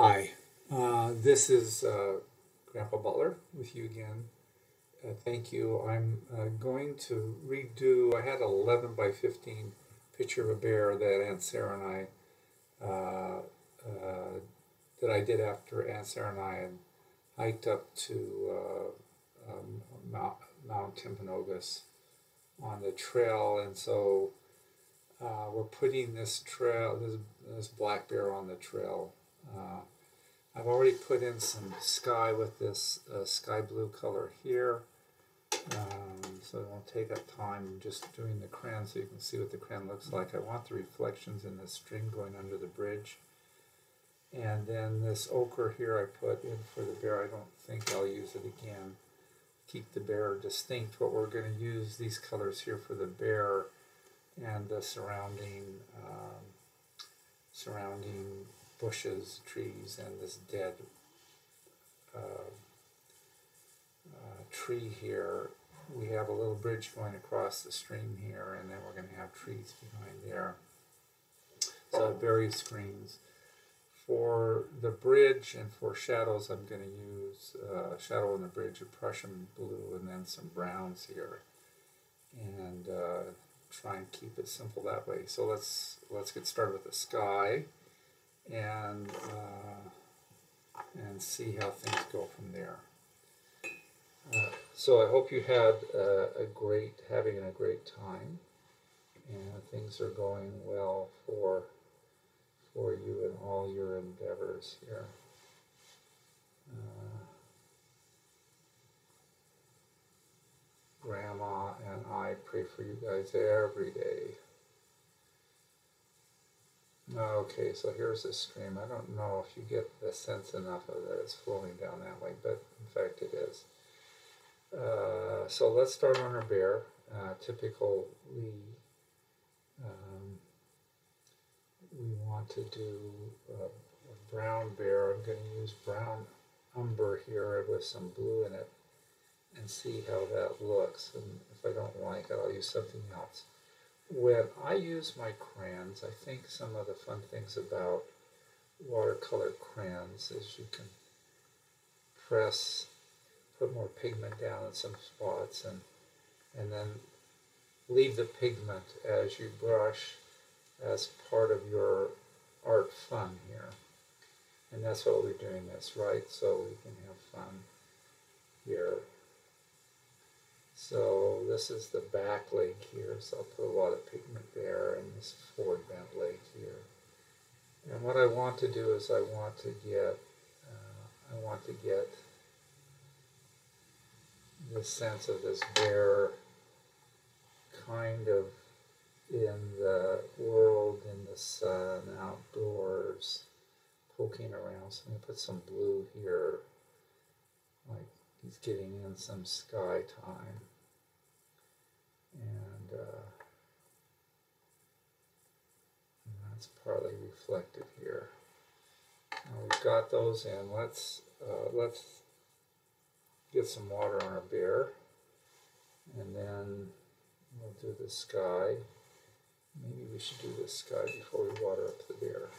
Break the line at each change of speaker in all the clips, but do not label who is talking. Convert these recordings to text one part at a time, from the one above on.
Hi, this is Grandpa Butler with you again. Thank you. I'm going to redo, I had an 11 by 15 picture of a bear that Aunt Sarah and that I did after Aunt Sarah and I had hiked up to Mount, Mount Timpanogos on the trail. And so we're putting this black bear on the trail. Uh, I've already put in some sky with this sky blue color here, so it won't take up time just doing the crayon so you can see what the crayon looks like. I want the reflections in the stream going under the bridge. And then this ochre here I put in for the bear. I don't think I'll use it again. Keep the bear distinct, but we're going to use these colors here for the bear and the surrounding bushes, trees, and this dead tree here. We have a little bridge going across the stream here, and then we're going to have trees behind there. So various greens. For the bridge and for shadows, I'm going to use shadow on the bridge of Prussian blue and then some browns here, and try and keep it simple that way. So let's get started with the sky and see how things go from there. So I hope you had having a great time, and things are going well for you in all your endeavors here. Grandma and I pray for you guys every day. Okay, so here's the stream. I don't know if you get the sense enough of that it's flowing down that way, but in fact it is. So let's start on our bear. Typically, we want to do a brown bear. I'm going to use brown umber here with some blue in it and see how that looks. And if I don't like it, I'll use something else. When I use my crayons, I think some of the fun things about watercolor crayons is you can put more pigment down in some spots, and then leave the pigment as you brush as part of your art fun here. And that's what we're doing this, right? So we can have fun here. So this is the back leg here, so I'll put a lot of pigment there, and this forward bent leg here. And what I want to do is I want to get the sense of this bear kind of in the world, in the sun, outdoors, poking around. So I'm going to put some blue here, like he's getting in some sky time. And that's partly reflective here. Now we've got those in. Let's get some water on our bear, and then we'll do the sky. Maybe we should do the sky before we water up the bear.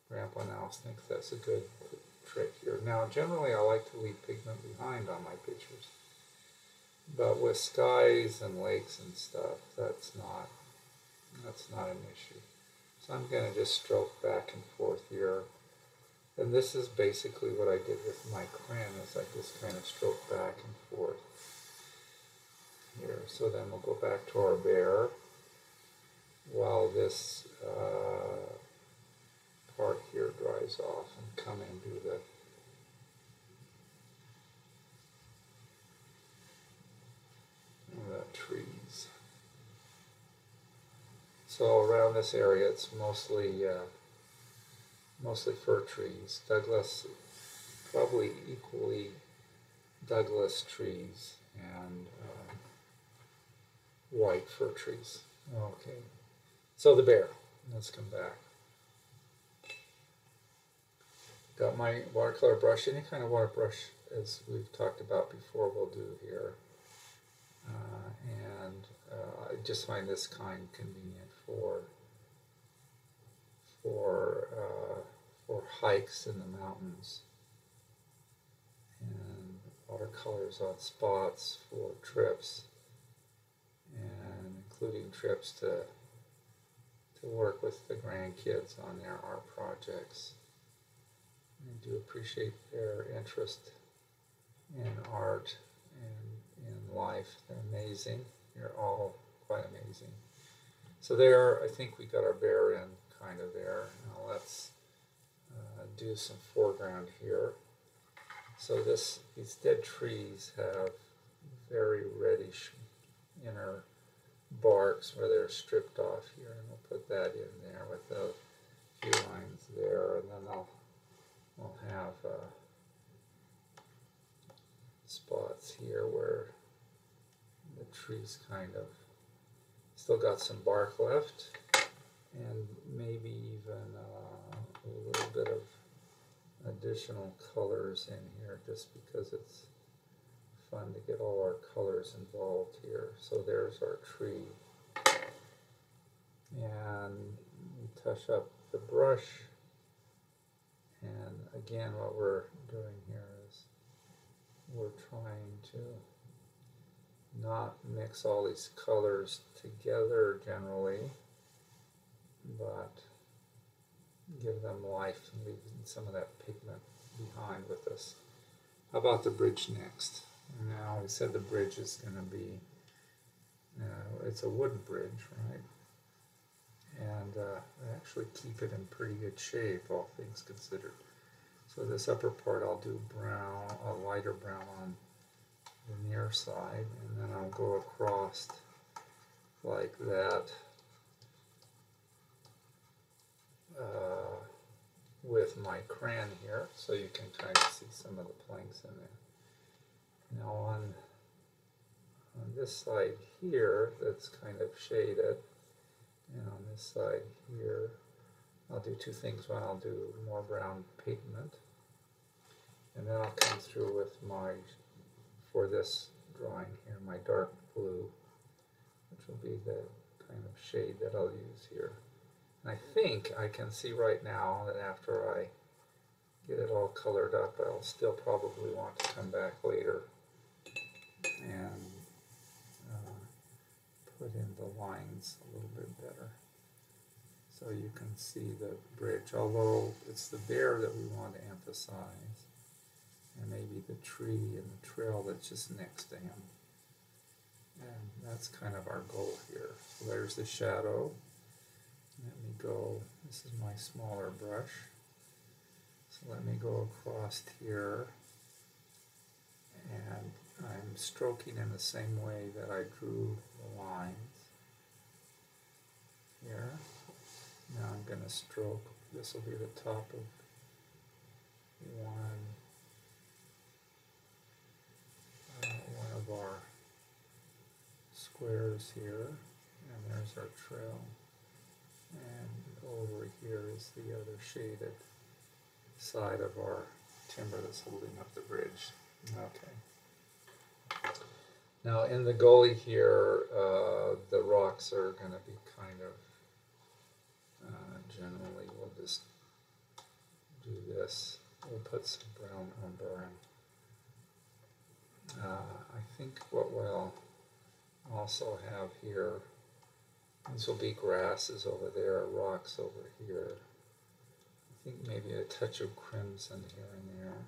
Grandpa now thinks that's a good trick here. Now, generally I like to leave pigment behind on my pictures, but with skies and lakes and stuff, that's not an issue. So I'm going to just stroke back and forth here. And this is basically what I did with my crayon, is I just kind of stroke back and forth here. So then we'll go back to our bear while this part here dries off, and come and do the trees. So around this area it's mostly fir trees, Douglas, probably equally Douglas trees and white fir trees. Okay, so the bear, let's come back. Got my watercolor brush. Any kind of water brush, as we've talked about before, we'll do here. I just find this kind convenient for hikes in the mountains, and watercolors on spots for trips, and including trips to work with the grandkids on their art projects. I do appreciate their interest in art and in life. They're amazing. They're all quite amazing. So there, I think we got our bear in kind of there. Now let's do some foreground here. So these dead trees have very reddish inner barks where they're stripped off here, and we'll put that in there with a few lines there, and then we'll have spots here where the trees kind of still got some bark left, and maybe even a little bit of additional colors in here, just because it's fun to get all our colors involved here. So there's our tree, and we touch up the brush, and again what we're doing here is we're trying to not mix all these colors together generally, but give them life and leave some of that pigment behind with us. How about the bridge next? Now we said the bridge is going to be, it's a wooden bridge, right? And I actually keep it in pretty good shape, all things considered. So this upper part I'll do brown, a lighter brown on the near side, and then I'll go across like that with my crayon here, so you can kind of see some of the planks in there. Now on this side here, that's kind of shaded, and on this side here, I'll do two things. One, I'll do more brown pigment, and then I'll come through with for this drawing here, my dark blue, which will be the kind of shade that I'll use here. And I think I can see right now that after I get it all colored up, I'll still probably want to come back later and put in the lines a little bit better, so you can see the bridge, although it's the bear that we want to emphasize, and maybe the tree and the trail that's just next to him. And that's kind of our goal here. So there's the shadow. Let me go, this is my smaller brush. So let me go across here, and I'm stroking in the same way that I drew the lines here. Now I'm going to stroke, this will be the top of one of our squares here, and there's our trail, and over here is the other shaded side of our timber that's holding up the bridge. Okay. Now in the gully here, the rocks are going to be kind of, generally we'll just do this. We'll put some brown umber in. I think what we'll also have here, these will be grasses over there, rocks over here. I think maybe a touch of crimson here and there.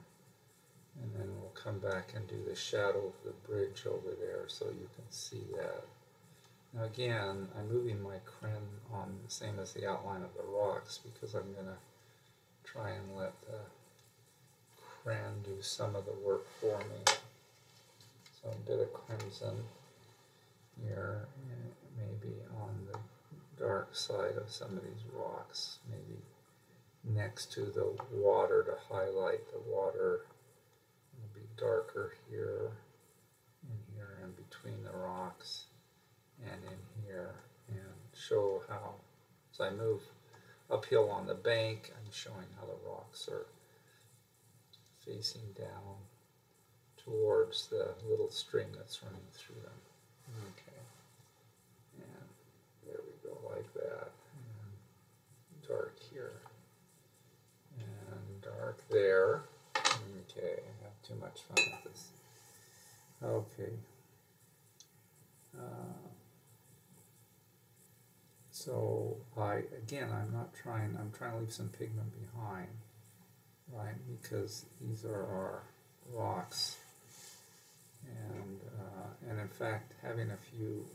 And then we'll come back and do the shadow of the bridge over there so you can see that. Now again, I'm moving my crayon on the same as the outline of the rocks, because I'm going to try and let the crayon do some of the work for me. So a bit of crimson here, and maybe on the dark side of some of these rocks, maybe next to the water to highlight the water. It'll be darker here, and between the rocks, and in here, and show how, as I move uphill on the bank, I'm showing how the rocks are facing down towards the little stream that's running through them. Okay, and there we go, like that, and dark here, and there. Okay, I have too much fun with this. Okay. So I'm trying to leave some pigment behind, right? Because these are our rocks, and in fact, having a few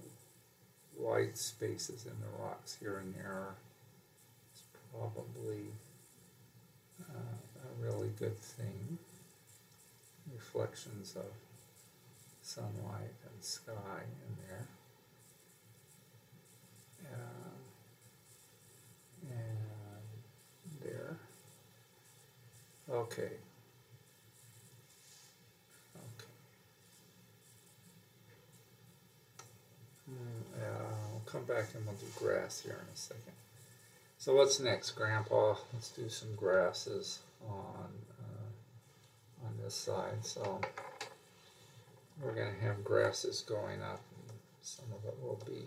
white spaces in the rocks here and there is probably a really good thing. Reflections of sunlight and sky in there. And there. Okay. I'll come back and we'll do grass here in a second. So what's next, Grandpa? Let's do some grasses on this side. So we're going to have grasses going up. And some of it will be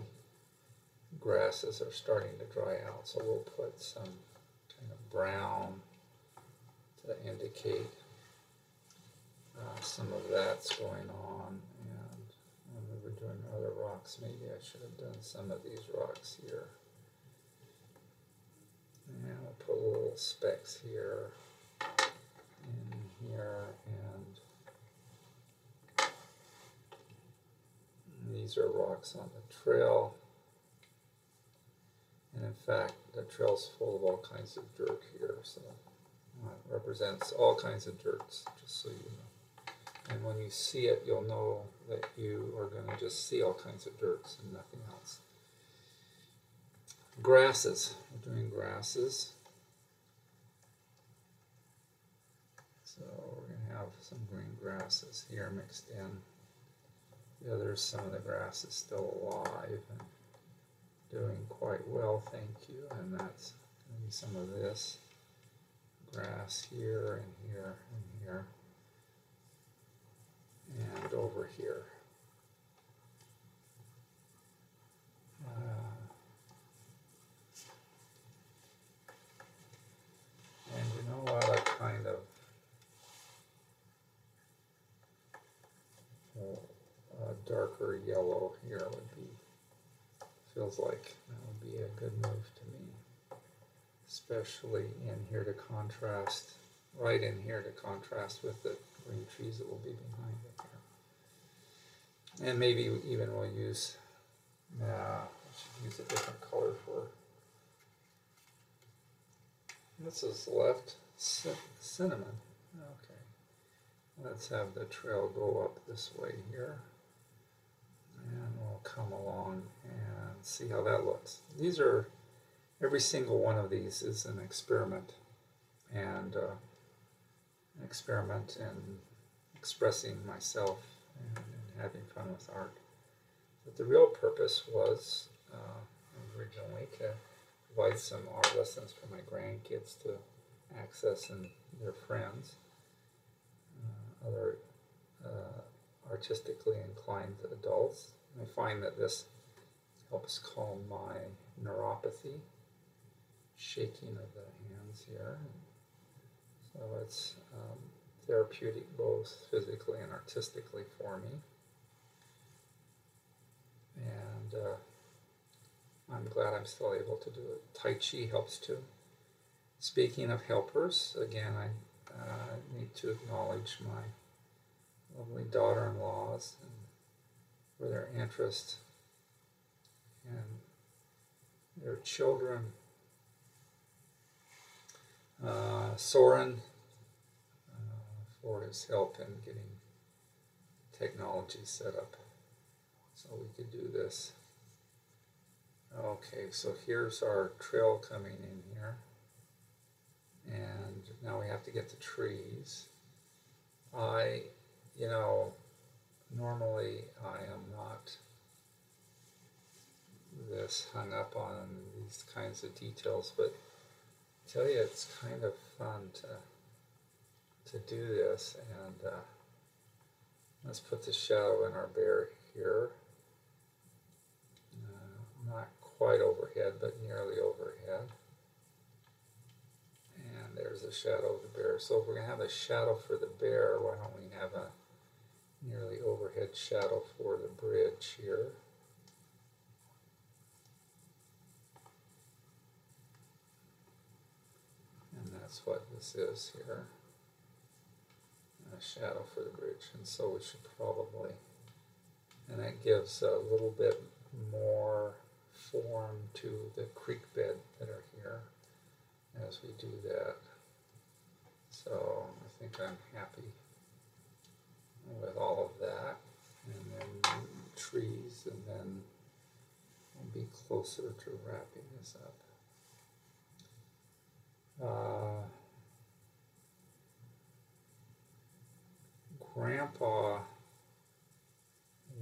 grasses are starting to dry out. So we'll put some kind of brown to indicate some of that's going on. And when we were doing other rocks, maybe I should have done some of these rocks here. And we'll put little specks here, in here, and these are rocks on the trail. And in fact, the trail's full of all kinds of dirt here, so it represents all kinds of dirts, just so you know. And when you see it, you'll know that you are going to just see all kinds of dirts and nothing else. Grasses. We're doing grasses. So we're going to have some green grasses here mixed in. Yeah, there's some of the grass is still alive and doing quite well, thank you. And that's going to be some of this grass here and here and here and over here. And you know what, a kind of darker yellow here would be, feels like that would be a good move to me, especially in here to contrast, right in here to contrast with the green trees that will be behind it here. And maybe even we'll use, I should use a different color for, this is left cinnamon. Okay, let's have the trail go up this way here. And we'll come along and see how that looks. These are, every single one of these is an experiment, and an experiment in expressing myself and having fun with art. But the real purpose was originally to provide some art lessons for my grandkids to access and their friends, other artistically inclined adults. I find that this helps calm my neuropathy, shaking of the hands here. So it's therapeutic both physically and artistically for me. And I'm glad I'm still able to do it. Tai Chi helps too. Speaking of helpers, again, I need to acknowledge my lovely daughter-in-laws and for their interest and their children. Soren for his help in getting technology set up so we could do this. Okay, so here's our trail coming in here, and now we have to get the trees. Normally I am not this hung up on these kinds of details, but I tell you, it's kind of fun to do this. And let's put the shadow in our bear here. Not quite overhead, but nearly overhead. And there's a shadow of the bear. So if we're going to have a shadow for the bear, why don't we have a nearly overhead shadow for the bridge here? And that's what this is here. A shadow for the bridge. And so we should probably, and that gives a little bit more form to the creek bed that are here as we do that. So I think I'm happy with all of that. And then trees, and then we'll be closer to wrapping this up. Grandpa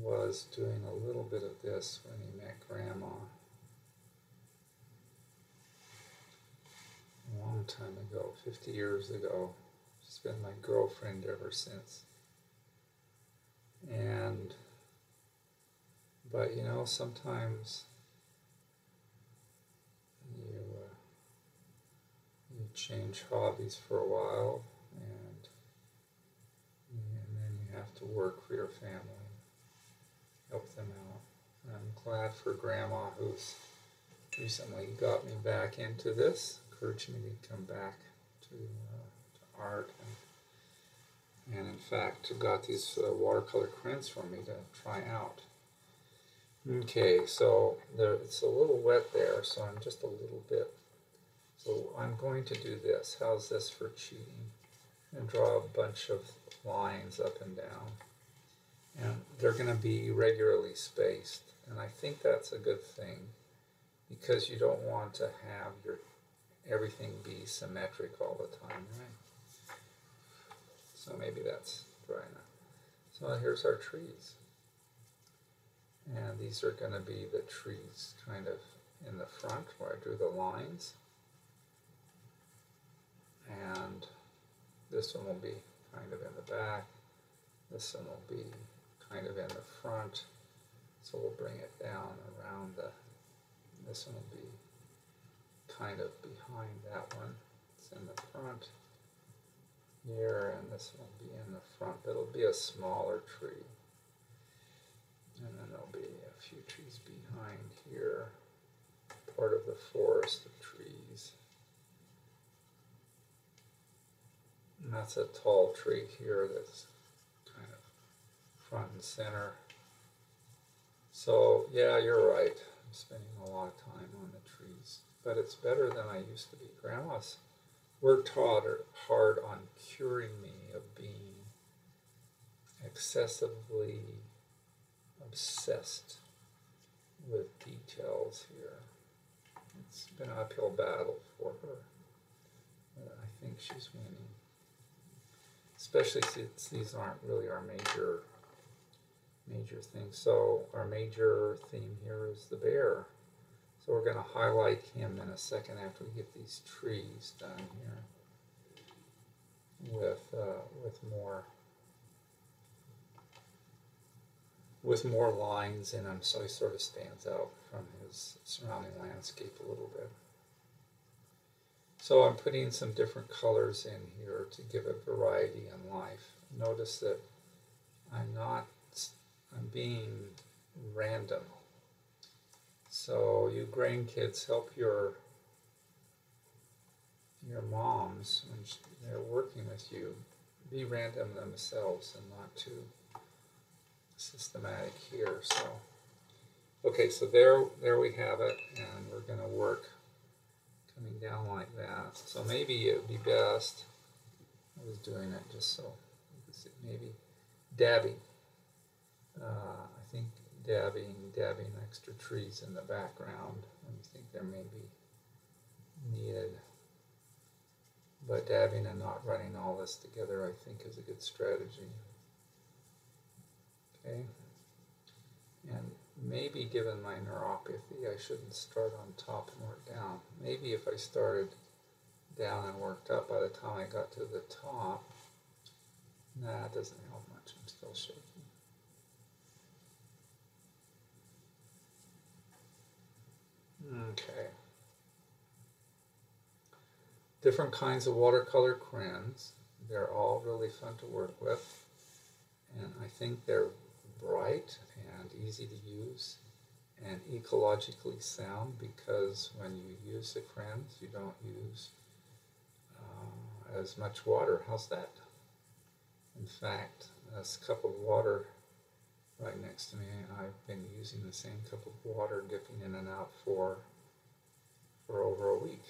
was doing a little bit of this when he met Grandma a long time ago, 50 years ago. She's been my girlfriend ever since. But you know, sometimes you change hobbies for a while, and then you have to work for your family, help them out. And I'm glad for Grandma, who's recently got me back into this, encouraged me to come back to art, and in fact got these watercolor crayons for me to try out. Okay, so it's a little wet there, so I'm just a little bit. So I'm going to do this. How's this for cheating? And draw a bunch of lines up and down. And they're going to be regularly spaced. And I think that's a good thing, because you don't want to have everything be symmetric all the time, right? So maybe that's dry enough. So here's our trees. And these are going to be the trees kind of in the front where I drew the lines. And this one will be kind of in the back. This one will be kind of in the front. So we'll bring it down around this one will be kind of behind that one. It's in the front here, and this one will be in the front. But it'll be a smaller tree. And then there'll be a few trees behind here, part of the forest of trees. And that's a tall tree here that's kind of front and center. So yeah, you're right. I'm spending a lot of time on the trees, but it's better than I used to be. Grandma's worked hard on curing me of being excessively obsessed with details here. It's been an uphill battle for her, but I think she's winning. Especially since these aren't really our major things. So our major theme here is the bear. So we're going to highlight him in a second after we get these trees done here with more lines in him, so he sort of stands out from his surrounding landscape a little bit. So I'm putting some different colors in here to give it variety in life. Notice that I'm being random. So you grandkids, help your moms when they're working with you be random themselves and not too systematic here. So okay, so there we have it, and we're going to work coming down like that. So maybe it would be best, I was doing it just so you can see, maybe dabbing. I think dabbing extra trees in the background. I think there may be needed. But dabbing and not running all this together, I think, is a good strategy. Okay. And maybe given my neuropathy, I shouldn't start on top and work down. Maybe if I started down and worked up, by the time I got to the top, nah, it doesn't help much. I'm still shaking. Okay. different kinds of watercolor crayons. They're all really fun to work with, and I think they're bright and easy to use and ecologically sound, because when you use the crayons you don't use as much water. How's that? In fact, this cup of water right next to me, I've been using the same cup of water, dipping in and out for over a week.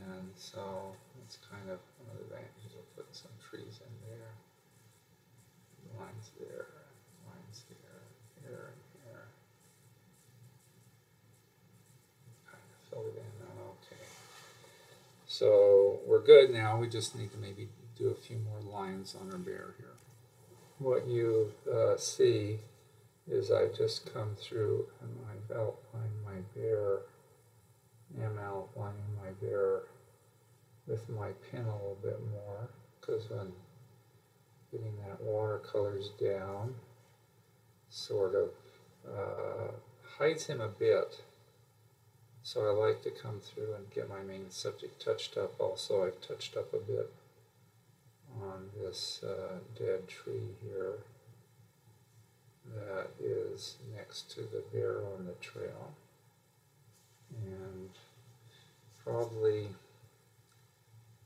And so it's kind of one of the advantages of putting some trees in there. Lines there, lines here, here, and here. Kind of fill it in. Okay. So we're good now. We just need to maybe do a few more lines on our bear here. What you see is I just come through and I've outlined my bear. I'm outlining my bear with my pen a little bit more, because when getting that watercolors down sort of hides him a bit. So I like to come through and get my main subject touched up. Also, I've touched up a bit on this dead tree here that is next to the bear on the trail. And probably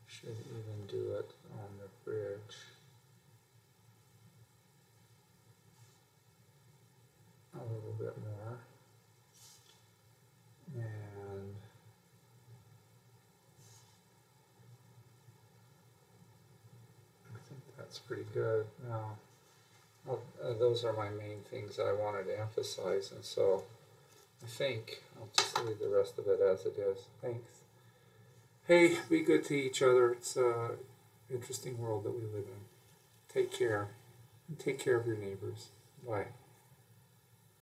should even do it on the bridge. A little bit more. And I think that's pretty good. Now, those are my main things I wanted to emphasize, and so I think I'll just leave the rest of it as it is. Thanks. Hey, be good to each other. It's an interesting world that we live in. Take care. And take care of your neighbors. Bye.